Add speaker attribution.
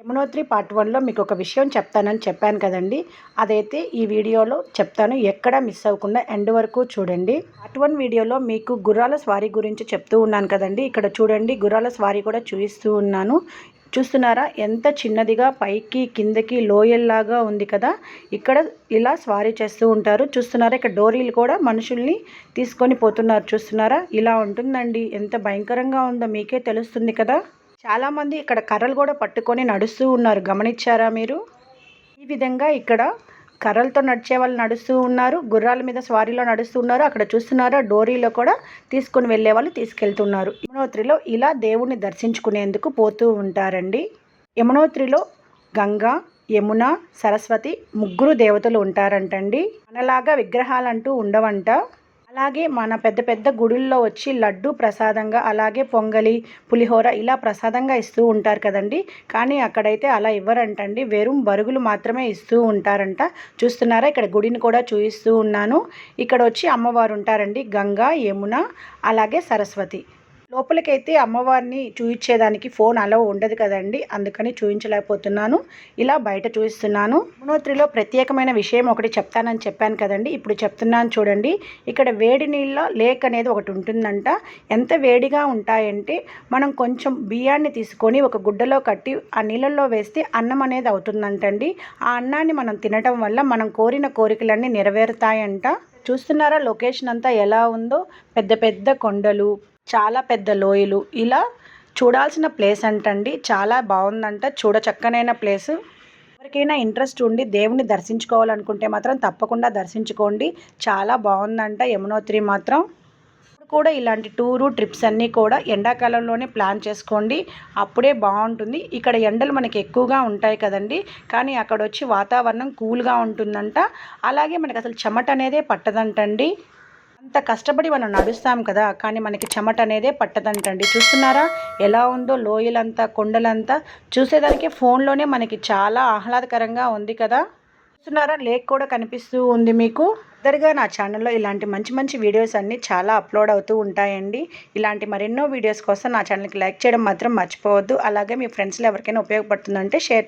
Speaker 1: Yamunotri part 1లో మీకు ఒక విషయం చెప్తానని చెప్పాను కదండి. అదైతే ఈ వీడియోలో చెప్తాను. ఎక్కడా మిస్ అవ్వకుండా ఎండ్ వరకు చూడండి. పార్ట్ 1 వీడియోలో మీకు గుర్రాల స్వారీ గురించి చెప్తూ ఉన్నాను కదండి. ఇక్కడ చూడండి, గుర్రాల స్వారీ కూడా చూపిస్తూ ఉన్నాను. చూస్తున్నారా ఎంత చిన్నదిగా పైకి కిందకి లోయల్లాగా ఉంది కదా. ఇక్కడ ఇలా స్వారీ చేస్తూ ఉంటారు. చూస్తున్నారా, ఇక్కడ డోరీలు కూడా మనుషుల్ని తీసుకొని పోతున్నారు. చూస్తున్నారా, ఇలా ఉంటుందండి. ఎంత భయంకరంగా ఉందో మీకే తెలుస్తుంది కదా. చాలామంది ఇక్కడ కర్రలు కూడా పట్టుకొని నడుస్తూ ఉన్నారు. గమనించారా మీరు? ఈ విధంగా ఇక్కడ కర్రలతో నడిచే వాళ్ళు నడుస్తూ ఉన్నారు, గుర్రాల మీద స్వారీలో నడుస్తూ ఉన్నారు. అక్కడ చూస్తున్నారా, డోరీలో కూడా తీసుకొని వెళ్ళే వాళ్ళు తీసుకెళ్తున్నారు. యమునోత్రిలో ఇలా దేవుణ్ణి దర్శించుకునేందుకు పోతూ ఉంటారండి. యమునోత్రిలో గంగా, యమున, సరస్వతి ముగ్గురు దేవతలు ఉంటారంటండి. మనలాగా విగ్రహాలంటూ ఉండవంట. అలాగే మన పెద్ద పెద్ద గుడుల్లో వచ్చి లడ్డు ప్రసాదంగా, అలాగే పొంగలి, పులిహోర ఇలా ప్రసాదంగా ఇస్తూ ఉంటారు కదండి. కానీ అక్కడైతే అలా ఇవ్వరంటండి. వెறுం బరుగులు మాత్రమే ఇస్తూ ఉంటారంట. చూస్తున్నారా, ఇక్కడ గుడిని కూడా చూపిస్తూ ఉన్నాను. ఇక్కడ వచ్చి అమ్మవారు ఉంటారండి, గంగా, యమున, అలాగే సరస్వతి. లోపలికైతే అమ్మవారిని చూపించేదానికి ఫోన్ అలో ఉండదు కదండి, అందుకని చూపించలేకపోతున్నాను. ఇలా బయట చూపిస్తున్నాను. యమునోత్రిలో ప్రత్యేకమైన విషయం ఒకటి చెప్తానని చెప్పాను కదండి, ఇప్పుడు చెప్తున్నాను చూడండి. ఇక్కడ వేడి నీళ్ళ లేక్ అనేది ఒకటి ఉంటుందంట. ఎంత వేడిగా ఉంటాయంటే మనం కొంచెం బియ్యాన్ని తీసుకొని ఒక గుడ్డలో కట్టి ఆ నీళ్ళల్లో వేస్తే అన్నం అనేది అవుతుందంటండి. ఆ అన్నాన్ని మనం తినడం వల్ల మనం కోరిన కోరికలన్నీ నెరవేరుతాయంట. చూస్తున్నారా, లొకేషన్ అంతా ఎలా ఉందో. పెద్ద పెద్ద కొండలు, చాలా పెద్ద లోయలు, ఇలా చూడాల్సిన ప్లేస్ అంటండి. చాలా బాగుందంట, చూడచక్కనైన ప్లేసు. ఎవరికైనా ఇంట్రెస్ట్ ఉండి దేవుణ్ణి దర్శించుకోవాలనుకుంటే మాత్రం తప్పకుండా దర్శించుకోండి. చాలా బాగుందంట యమునోత్రి మాత్రం. కూడా ఇలాంటి ట్రిప్స్ అన్నీ కూడా ఎండాకాలంలోనే ప్లాన్ చేసుకోండి, అప్పుడే బాగుంటుంది. ఇక్కడ ఎండలు మనకి ఎక్కువగా ఉంటాయి కదండి, కానీ అక్కడ వచ్చి వాతావరణం కూల్గా ఉంటుందంట. అలాగే మనకి అసలు చెమట అనేదే పట్టదంటండి. అంత కష్టపడి మనం నడుస్తాం కదా, కానీ మనకి చెమట అనేదే పట్టదంటండి. చూస్తున్నారా ఎలా ఉందో, లోయలంతా కొండలంతా చూసేదానికి ఫోన్లోనే మనకి చాలా ఆహ్లాదకరంగా ఉంది కదా. చూస్తున్నారా, లేక్ కూడా కనిపిస్తూ ఉంది మీకు. ఫర్దర్గా నా ఛానల్లో ఇలాంటి మంచి మంచి వీడియోస్ అన్నీ చాలా అప్లోడ్ అవుతూ ఉంటాయండి. ఇలాంటి మరెన్నో వీడియోస్ కోసం నా ఛానల్కి లైక్ చేయడం మాత్రం మర్చిపోవద్దు. అలాగే మీ ఫ్రెండ్స్లో ఎవరికైనా ఉపయోగపడుతుందంటే షేర్